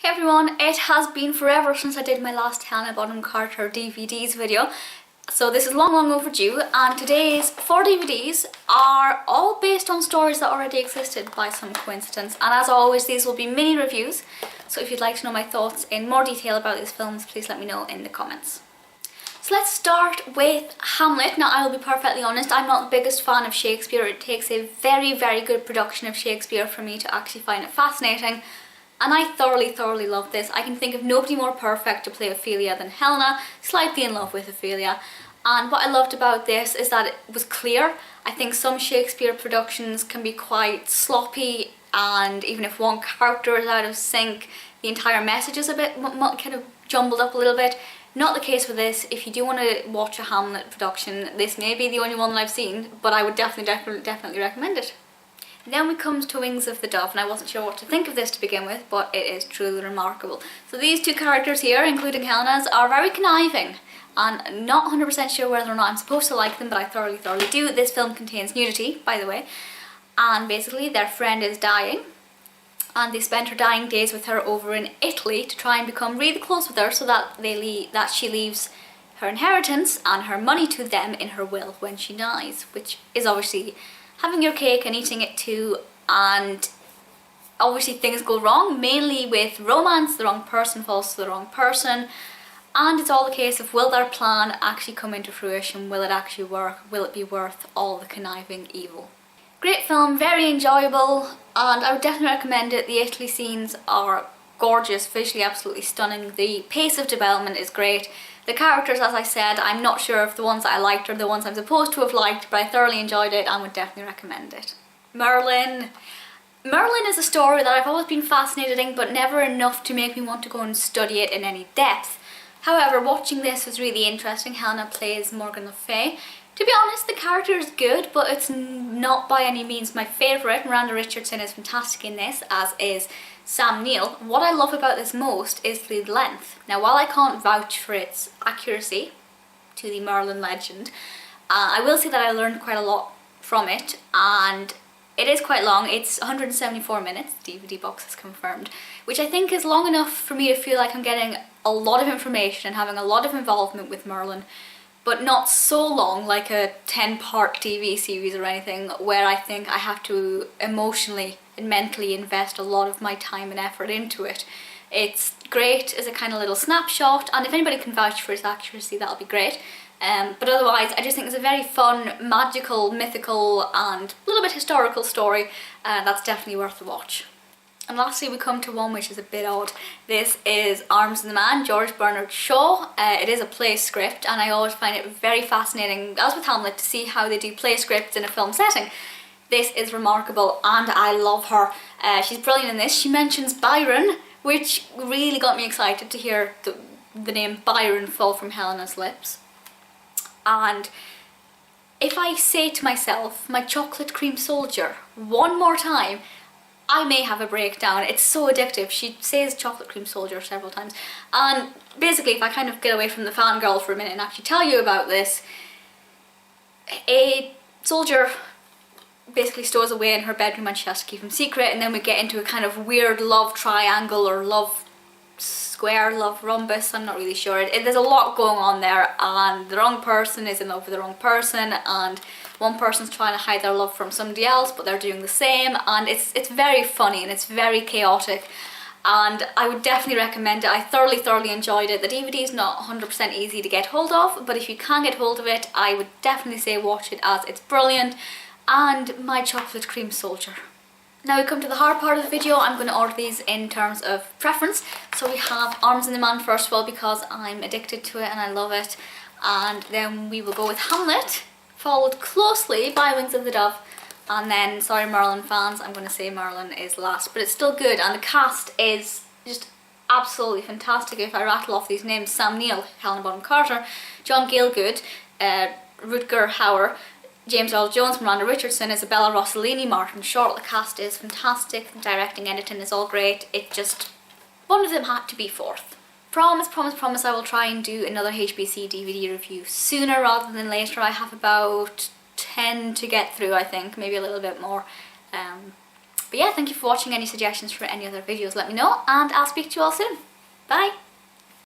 Hey everyone, it has been forever since I did my last Helena Bonham Carter DVDs video, so this is long overdue, and today's 4 DVDs are all based on stories that already existed by some coincidence, and as always these will be mini reviews, so if you'd like to know my thoughts in more detail about these films, please let me know in the comments. So let's start with Hamlet. Now I will be perfectly honest, I'm not the biggest fan of Shakespeare. It takes a very good production of Shakespeare for me to actually find it fascinating. And I thoroughly love this. I can think of nobody more perfect to play Ophelia than Helena, slightly in love with Ophelia. And what I loved about this is that it was clear. I think some Shakespeare productions can be quite sloppy, and even if one character is out of sync, the entire message is a bit kind of jumbled up a little bit. Not the case with this. If you do want to watch a Hamlet production, this may be the only one that I've seen, but I would definitely recommend it. Then we come to Wings of the Dove, and I wasn't sure what to think of this to begin with, but it is truly remarkable. So these two characters here, including Helena's, are very conniving, and not 100% sure whether or not I'm supposed to like them, but I thoroughly do. This film contains nudity, by the way, and basically their friend is dying, and they spend her dying days with her over in Italy to try and become really close with her so that she leaves her inheritance and her money to them in her will when she dies, which is obviously having your cake and eating it too, and obviously things go wrong, mainly with romance. The wrong person falls to the wrong person, and it's all a case of, will their plan actually come into fruition? Will it actually work? Will it be worth all the conniving evil? Great film, very enjoyable, and I would definitely recommend it. The Italy scenes are gorgeous, visually absolutely stunning. The pace of development is great. The characters, as I said, I'm not sure if the ones that I liked are the ones I'm supposed to have liked, but I thoroughly enjoyed it and would definitely recommend it. Merlin. Merlin is a story that I've always been fascinated in, but never enough to make me want to go and study it in any depth. However, watching this was really interesting. Helena plays Morgan Le Fay. To be honest, the character is good, but it's not by any means my favourite. Miranda Richardson is fantastic in this, as is Sam Neill. What I love about this most is the length. Now, while I can't vouch for its accuracy to the Merlin legend, I will say that I learned quite a lot from it, and it is quite long. It's 174 minutes, the DVD box is confirmed, which I think is long enough for me to feel like I'm getting a lot of information and having a lot of involvement with Merlin, but not so long like a 10-part TV series or anything where I think I have to emotionally and mentally invest a lot of my time and effort into it. It's great as a kind of little snapshot, and if anybody can vouch for its accuracy, that'll be great. But otherwise, I just think it's a very fun, magical, mythical, and a little bit historical story that's definitely worth a watch. And lastly, we come to one which is a bit odd. This is Arms and the Man, George Bernard Shaw. It is a play script, and I always find it very fascinating, as with Hamlet, to see how they do play scripts in a film setting. This is remarkable, and I love her. She's brilliant in this. She mentions Byron, which really got me excited to hear the name Byron fall from Helena's lips. And if I say to myself, my chocolate cream soldier, one more time, I may have a breakdown. It's so addictive. She says chocolate cream soldier several times. And basically, if I kind of get away from the fangirl for a minute and actually tell you about this, a soldier basically stows away in her bedroom and she has to keep him secret, and then we get into a kind of weird love triangle or love square, love rhombus, I'm not really sure. There's a lot going on there, and the wrong person is in love with the wrong person, and one person's trying to hide their love from somebody else, but they're doing the same, and it's very funny and it's very chaotic, and I would definitely recommend it. I thoroughly enjoyed it. The DVD is not 100% easy to get hold of, but if you can get hold of it, I would definitely say watch it, as it's brilliant, and my chocolate cream soldier. Now we come to the hard part of the video. I'm going to order these in terms of preference. So we have Arms and the Man first of all, because I'm addicted to it and I love it. And then we will go with Hamlet, followed closely by Wings of the Dove. And then, sorry Merlin fans, I'm going to say Merlin is last. But it's still good, and the cast is just absolutely fantastic. If I rattle off these names: Sam Neill, Helena Bonham Carter, John Gielgud, Rutger Hauer, James Earl Jones, Miranda Richardson, Isabella Rossellini, Martin Short. The cast is fantastic, the directing, editing is all great. It just, one of them had to be fourth. Promise I will try and do another HBC DVD review sooner rather than later. I have about 10 to get through, I think, maybe a little bit more. But yeah, thank you for watching. Any suggestions for any other videos, let me know, and I'll speak to you all soon. Bye!